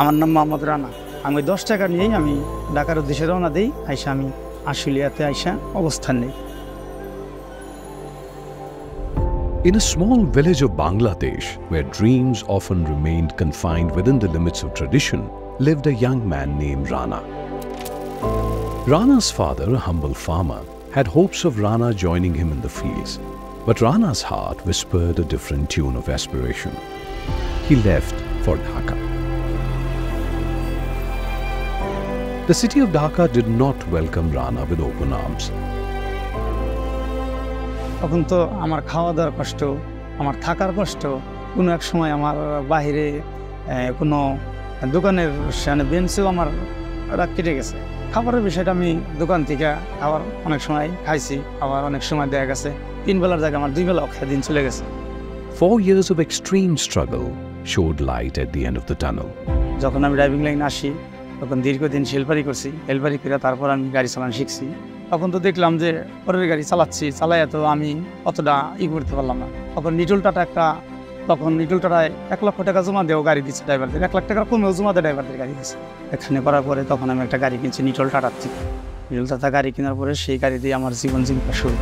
আমার নাম মোহাম্মদ রানা। আমি 10 টাকা নিয়েই আমি ঢাকার উদ্দেশ্যে রওনা দিই। আইসা আমি আশুলিয়াতে আইসা অবস্থান নেই। In a small village of Bangladesh, where dreams often remained confined within the limits of tradition, lived a young man named Rana. Rana's father, a humble farmer, had hopes of Rana joining him in the fields. But Rana's heart whispered a different tune of aspiration. He left for Dhaka. The city of Dhaka did not welcome Rana with open arms. তখন তো আমার খাওয়া দাওয়ার কষ্ট, আমার থাকার কষ্ট। কোনো এক সময় আমার বাহিরে কোনো দোকানের সামনে বেঞ্চেও আমার রাত কেটে গেছে। খাবারের বিষয়টা আমি দোকান থেকে খাবার অনেক সময় খাইছি, আবার অনেক সময় দেখা গেছে 3 বেলার জায়গায় আমার 2 বেলা দিন চলে গেছে। 4 years of extreme struggle showed light at the end of the tunnel. যখন আমি ড্রাইভিং লাইন আসি তখন দীর্ঘদিন হেলপারি করছি। হেলপারি করে তারপর আমি গাড়ি চালানো শিখছি। তখন তো দেখলাম যে পরের গাড়ি চালাইয়া তো আমি অতটা করতে পারলাম না। তখন নিটল টাটায় 1 লক্ষ টাকা জমা দেওয়া গাড়ি দিচ্ছে ড্রাইভারদের, 1 লাখ টাকার কমেও জমা দেয় ড্রাইভারদের গাড়ি দিচ্ছে। এখানে করার পরে তখন আমি একটা গাড়ি কিনছি নিটল টাটার থেকে। নিটল টাটা গাড়ি কেনার পরে সেই গাড়ি দিয়ে আমার জীবন জীবিকা শুরু।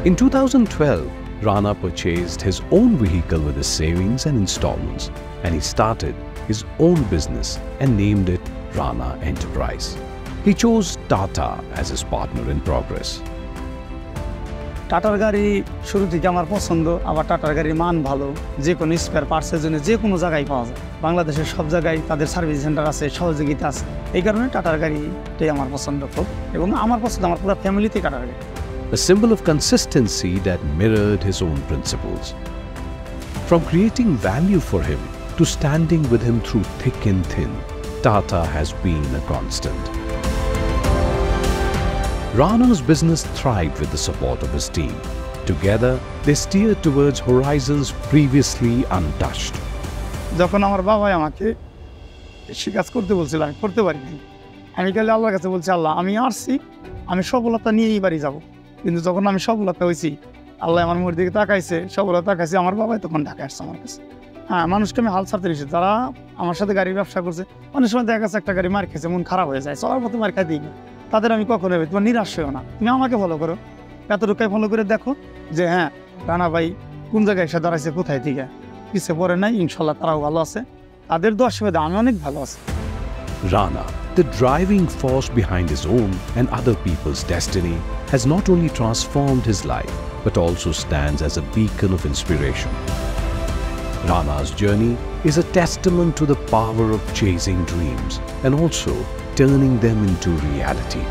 In 2012, Rana purchased his own vehicle with his savings and installments, and he started his own business and named it Rana Enterprise. He chose Tata as his partner in progress. টাটার গাড়ি শুরু থেকে আমার পছন্দ, আবার টাটার গাড়ির মান ভালো। যে কোনো স্পেয়ার পার্টসের জন্য যে কোনো জায়গায় পাওয়া যায়। বাংলাদেশের সব জায়গায় তাদের সার্ভিস সেন্টার আছে, সহযোগিতা আছে। এই কারণে টাটার গাড়িটাই আমার পছন্দ খুব, এবং আমার পছন্দ আমার পুরো ফ্যামিলিতে টাটার গাড়ি। A symbol of consistency that mirrored his own principles. From creating value for him to standing with him through thick and thin, Tata has been a constant. Rana's business thrived with the support of his team. Together, they steered towards horizons previously untouched. যখন আমার বাবাই আমাকে কৃষি কাজ করতে বলছিল, আমি করতে পারিনি। আমি খালি আল্লাহর কাছে বলছি, আল্লাহ আমি আসছি, আমি সফলতা নিয়েই বাড়ি যাব। কিন্তু যখন আমি সফলতা হয়েছি, আল্লাহ আমার মুখের দিকে তাকাইছে, সফলতা তাকাইছে, আমার বাবাই তখন ঢাকা আসছে আমার কাছে। হ্যাঁ, মানুষকে আমি হাল ছাড়তে দিয়েছি, যারা আমার সাথে গাড়ির ব্যবসা করছে। অনেক সময় দেখা গেছে একটা গাড়ি মার খেয়েছে, মন খারাপ হয়ে যায়, চলার পথে মার খাই দিই। তাদের আমি কখনো তোমার নিরাশ হয়েও না, তুমি আমাকে ফলো করো, এতটুকাই ফলো করে দেখো যে হ্যাঁ রানা ভাই কোন জায়গায় এসে দাঁড়াইছে, কোথায় থেকে পিছিয়ে পড়ে নাই। ইনশাল্লাহ তারাও ভালো আছে, তাদের দোয়া সুবিধা আমি অনেক ভালো আছি। Rana, the driving force behind his own and other people's destiny, has not only transformed his life, but also stands as a beacon of inspiration. Rana's journey is a testament to the power of chasing dreams and also turning them into reality.